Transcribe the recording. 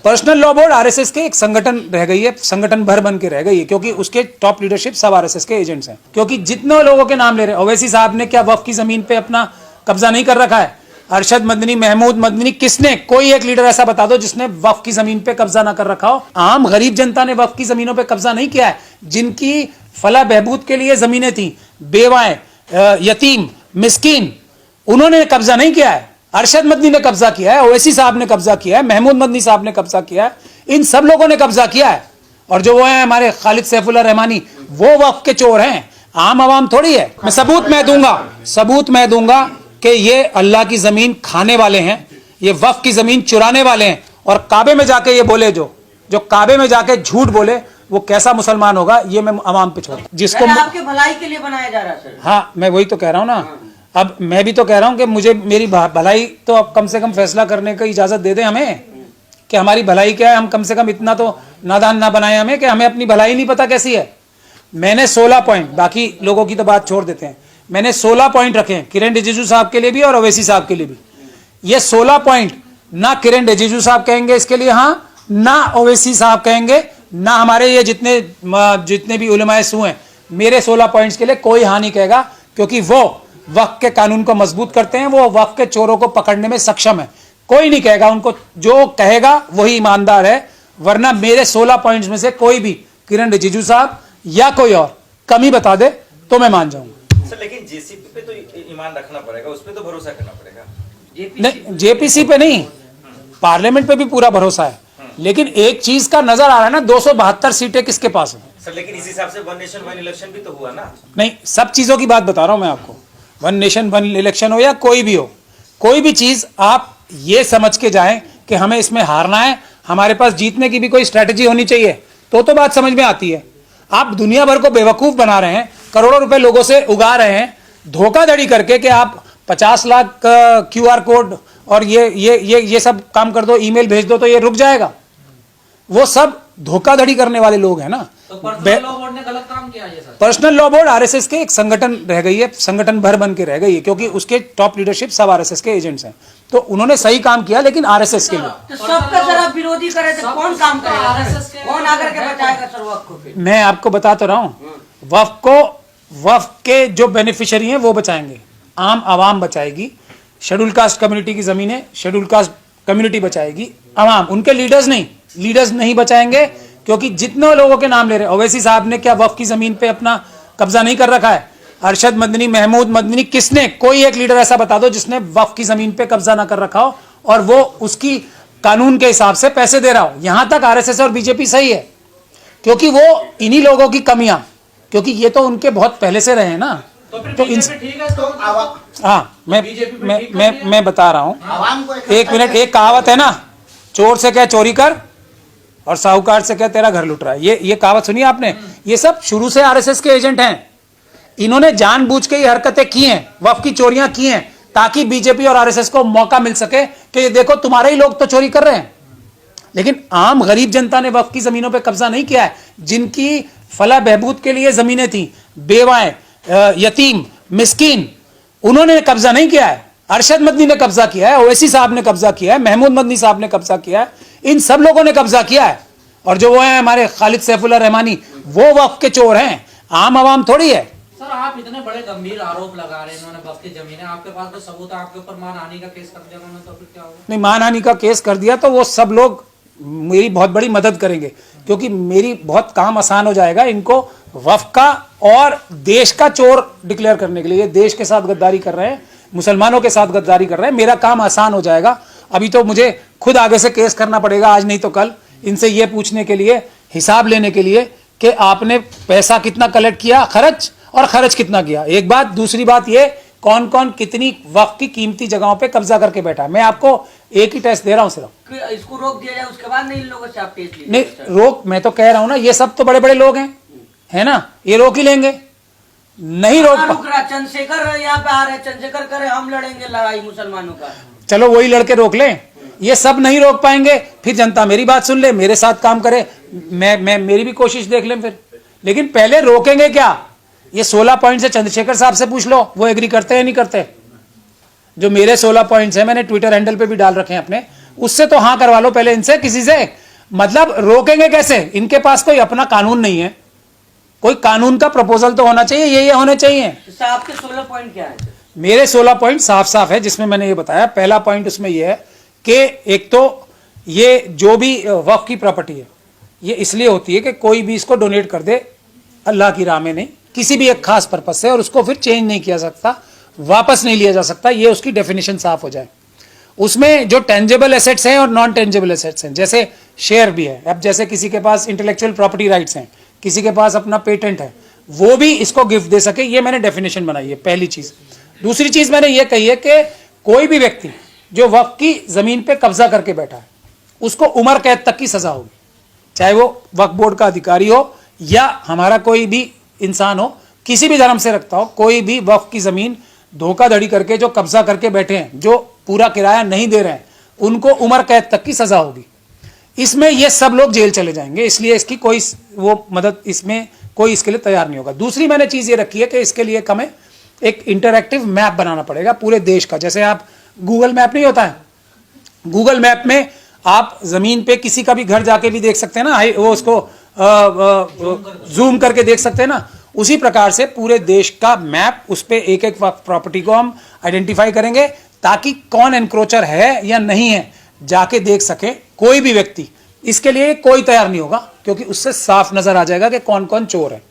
Personal law board RSS के एक संगठन रह गई है, संगठन भर बन के रह गई है, क्योंकि उसके टॉप लीडरशिप सब आरएसएस के एजेंट्स हैं। क्योंकि जितने लोगों के नाम ले रहे हैं, ओवैसी साहब ने क्या वक्फ की जमीन पे अपना कब्जा नहीं कर रखा है? अरशद मदनी, महमूद मदनी, किसने? कोई एक लीडर ऐसा बता दो जिसने वक्फ की जमीन पे कब्जा ना कर रखा हो। आम गरीब जनता ने वक्फ की जमीनों पे कब्जा नहीं किया है। जिनकी फलाह बहबूद के लिए जमीनें थी, बेवाएं, यतीम, मिस्कीन, उन्होंने कब्जा नहीं किया है। अरशद मदनी ने कब्जा किया है, ओवैसी साहब ने कब्जा किया है, महमूद मदनी साहब ने कब्जा किया है, इन सब लोगों ने कब्जा किया है। और जो वो है हमारे खालिद सैफुल्लाह रहमानी, वो वक्फ के चोर हैं, आम आवाम थोड़ी है। मैं सबूत मैं दूंगा कि ये अल्लाह की जमीन खाने वाले हैं, ये वक्फ की जमीन चुराने वाले हैं। और काबे में जाके ये बोले, जो काबे में जाके झूठ बोले, वो कैसा मुसलमान होगा, ये मैं अवाम पे छोड़, जिसको आपके भलाई के लिए बनाया जा रहा है। हाँ, मैं वही तो कह रहा हूँ ना। अब मैं भी तो कह रहा हूं कि मुझे मेरी भलाई तो अब कम से कम फैसला करने की इजाजत दे दें हमें, कि हमारी भलाई क्या है। हम कम से कम इतना तो नादान ना बनाए हमें कि हमें अपनी भलाई नहीं पता कैसी है। मैंने 16 पॉइंट, बाकी लोगों की तो बात छोड़ देते हैं, मैंने 16 पॉइंट रखे हैं किरण रिजिजू साहब के लिए भी और ओवैसी साहब के लिए भी। ये 16 पॉइंट ना किरण रिजिजू साहब कहेंगे इसके लिए हाँ, ना ओवैसी साहब कहेंगे, ना हमारे ये जितने भी उलमाए सू हैं, मेरे 16 पॉइंट्स के लिए कोई हाँ नहीं कहेगा, क्योंकि वो वक्फ के कानून को मजबूत करते हैं, वो वक्फ के चोरों को पकड़ने में सक्षम है। कोई नहीं कहेगा उनको, जो कहेगा वही ईमानदार है। वरना मेरे 16 पॉइंट्स में से कोई भी किरण रिजिजू साहब या कोई और कमी बता दे तो मैं मान जाऊंगा। सर लेकिन जेसीपी पे तो ईमान रखना पड़ेगा, उस पर तो भरोसा करना पड़ेगा। नहीं, जेपीसी पे नहीं, पार्लियामेंट पे भी पूरा भरोसा है। लेकिन एक चीज का नजर आ रहा है ना, 272 सीटें किसके पास है सर। लेकिन इस हिसाब से वन नेशन वन इलेक्शन भी तो हुआ ना। नहीं, सब चीजों की बात बता रहा हूं मैं आपको। वन नेशन वन इलेक्शन हो या कोई भी हो, कोई भी चीज आप ये समझ के जाएं कि हमें इसमें हारना है, हमारे पास जीतने की भी कोई स्ट्रेटजी होनी चाहिए, तो बात समझ में आती है। आप दुनिया भर को बेवकूफ बना रहे हैं, करोड़ों रुपए लोगों से उगा रहे हैं धोखाधड़ी करके कि आप 50 लाख क्यूआर कोड और ये सब काम कर दो, ईमेल भेज दो तो ये रुक जाएगा। वो सब धोखाधड़ी करने वाले लोग हैं ना। तो पर्सनल लॉ बोर्ड ने गलत काम किया है sir. Personal law board RSS के एक संगठन रह गई है, संगठन भर बन के रह गई है, क्योंकि उसके टॉप लीडरशिप सब आरएसएस के एजेंट्स हैं। तो उन्होंने सही काम किया, लेकिन आरएसएस के लिए तो सबका जरा विरोधी करे तो कौन काम करेगा? कौन आकर के बचाएगा सर वक्फ को? मैं आपको बता तो रहा हूँ, वक्फ के जो बेनिफिशियरी हैं वो बचाएंगे, आम आवाम बचाएगी। शेड्यूल कास्ट कम्युनिटी की जमीनें शेड्यूल कास्ट कम्युनिटी बचाएगी, आवाम, उनके लीडर्स नहीं बचाएंगे। क्योंकि जितने लोगों के नाम ले रहे हैं, ओवैसी साहब ने क्या वक्फ की जमीन पे अपना कब्जा नहीं कर रखा है? अरशद मदनी, महमूद मदनी, किसने? कोई एक लीडर ऐसा बता दो जिसने वक्फ की जमीन पे कब्जा ना कर रखा हो और वो उसकी कानून के हिसाब से पैसे दे रहा हो। यहां तक आरएसएस और बीजेपी सही है, क्योंकि वो इन्हीं लोगों की कमियां, क्योंकि ये तो उनके बहुत पहले से रहे हैं ना। तो इन हाँ, मैं बता रहा हूं, एक मिनट। एक कहावत है ना, चोर से क्या चोरी कर और साहूकार से क्या तेरा घर लुट रहा है। ये कहावत सुनी आपने? ये सब शुरू से आरएसएस के एजेंट हैं। इन्होंने जानबूझ के ये हरकतें की हैं, वक्फ की चोरियां की हैं, ताकि बीजेपी और आरएसएस को मौका मिल सके कि ये देखो तुम्हारे ही लोग तो चोरी कर रहे हैं। लेकिन आम गरीब जनता ने वक्फ की जमीनों पे कब्जा नहीं किया है। जिनकी फलाह बहबूद के लिए जमीनें थी, बेवाएं, यतीम, मिस्कीन, उन्होंने कब्जा नहीं किया है। अरशद मदनी ने कब्जा किया है, ओवैसी साहब ने कब्जा किया है, महमूद मदनी साहब ने कब्जा किया है, इन सब लोगों ने कब्जा किया है। और जो वो है हमारे खालिद सैफुल्लाह रहमानी, वो वक्फ के चोर हैं, आम आवाम थोड़ी है। सर आप इतने बड़े गंभीर आरोप लगा रहे हैं, इन्होंने वक्फ की जमीनें, आपके पास तो सबूत है, आपके ऊपर मानहानि का केस कर दिया उन्होंने, तो फिर क्या होगा? नहीं, मानहानि का केस कर दिया तो वो सब लोग मेरी बहुत बड़ी मदद करेंगे, क्योंकि मेरी बहुत काम आसान हो जाएगा इनको वक्फ का और देश का चोर डिक्लेयर करने के लिए। ये देश के साथ गद्दारी कर रहे हैं, मुसलमानों के साथ गद्दारी कर रहे हैं, मेरा काम आसान हो जाएगा। अभी तो मुझे खुद आगे से केस करना पड़ेगा, आज नहीं तो कल, इनसे ये पूछने के लिए, हिसाब लेने के लिए कि आपने पैसा कितना कलेक्ट किया, खर्च कितना किया। एक बात। दूसरी बात ये, कौन कौन कितनी वक्फ की कीमती जगहों पे कब्जा करके बैठा। मैं आपको एक ही टेस्ट दे रहा हूं सिर्फ। इसको रोक दिया जाए, उसके बाद नहीं इन लोगों से आप टेस्ट लीजिए। नहीं रोक, मैं तो कह रहा हूं ना, ये सब तो बड़े बड़े लोग हैं, है ना, ये रोक ही लेंगे। नहीं रोक रहा चंद्रशेखर यहाँ पे आ रहे, चंद्रशेखर करे हम लड़ेंगे लड़ाई मुसलमानों का, चलो वही लड़के रोक लें। ये सब नहीं रोक पाएंगे, फिर जनता मेरी बात सुन ले, मेरे साथ काम करे, मैं मेरी भी कोशिश देख लें फिर। लेकिन पहले रोकेंगे क्या? ये 16 पॉइंट से चंद्रशेखर साहब से पूछ लो, वो एग्री करते हैं नहीं करते। जो मेरे 16 पॉइंट्स हैं, मैंने ट्विटर हैंडल पे भी डाल रखे हैं अपने, उससे तो हाँ करवा लो पहले इनसे, किसी से। मतलब रोकेंगे कैसे? इनके पास कोई अपना कानून नहीं है, कोई कानून का प्रपोजल तो होना चाहिए, ये होने चाहिए। तो आपके 16 पॉइंट क्या है? मेरे 16 पॉइंट साफ साफ है, जिसमें मैंने ये बताया। पहला पॉइंट उसमें ये है कि एक तो ये जो भी वक्फ की प्रॉपर्टी है, ये इसलिए होती है कि कोई भी इसको डोनेट कर दे अल्लाह की राह में नहीं, किसी भी एक खास पर्पज से, और उसको फिर चेंज नहीं किया सकता, वापस नहीं लिया जा सकता, ये उसकी डेफिनेशन साफ हो जाए। उसमें जो टेंजेबल एसेट्स हैं और नॉन टेंजेबल एसेट्स हैं, जैसे शेयर भी है, अब जैसे किसी के पास इंटेलेक्चुअल प्रॉपर्टी राइट्स हैं, किसी के पास अपना पेटेंट है, वो भी इसको गिफ्ट दे सके, ये मैंने डेफिनेशन बनाई है, पहली चीज। दूसरी चीज मैंने ये कही है कि कोई भी व्यक्ति जो वक्फ की जमीन पे कब्जा करके बैठा है, उसको उम्र कैद तक की सजा होगी, चाहे वो वक्फ बोर्ड का अधिकारी हो या हमारा कोई भी इंसान हो, किसी भी धर्म से रखता हो, कोई भी वक्फ की जमीन धोखाधड़ी करके जो कब्जा करके बैठे हैं, जो पूरा किराया नहीं दे रहे हैं, उनको उम्र कैद तक की सजा होगी। इसमें ये सब लोग जेल चले जाएंगे, इसलिए इसकी कोई वो मदद, इसमें कोई इसके लिए तैयार नहीं होगा। दूसरी मैंने चीज ये रखी है कि इसके लिए हमें एक इंटरैक्टिव मैप बनाना पड़ेगा पूरे देश का। जैसे आप गूगल मैप नहीं होता है, गूगल मैप में आप जमीन पे किसी का भी घर जाके भी देख सकते हैं ना, वो उसको जूम करके देख सकते हैं ना, उसी प्रकार से पूरे देश का मैप, उस पे एक एक प्रॉपर्टी को हम आइडेंटिफाई करेंगे, ताकि कौन एनक्रोचर है या नहीं है जाके देख सके कोई भी व्यक्ति। इसके लिए कोई तैयार नहीं होगा, क्योंकि उससे साफ नजर आ जाएगा कि कौन कौन चोर है।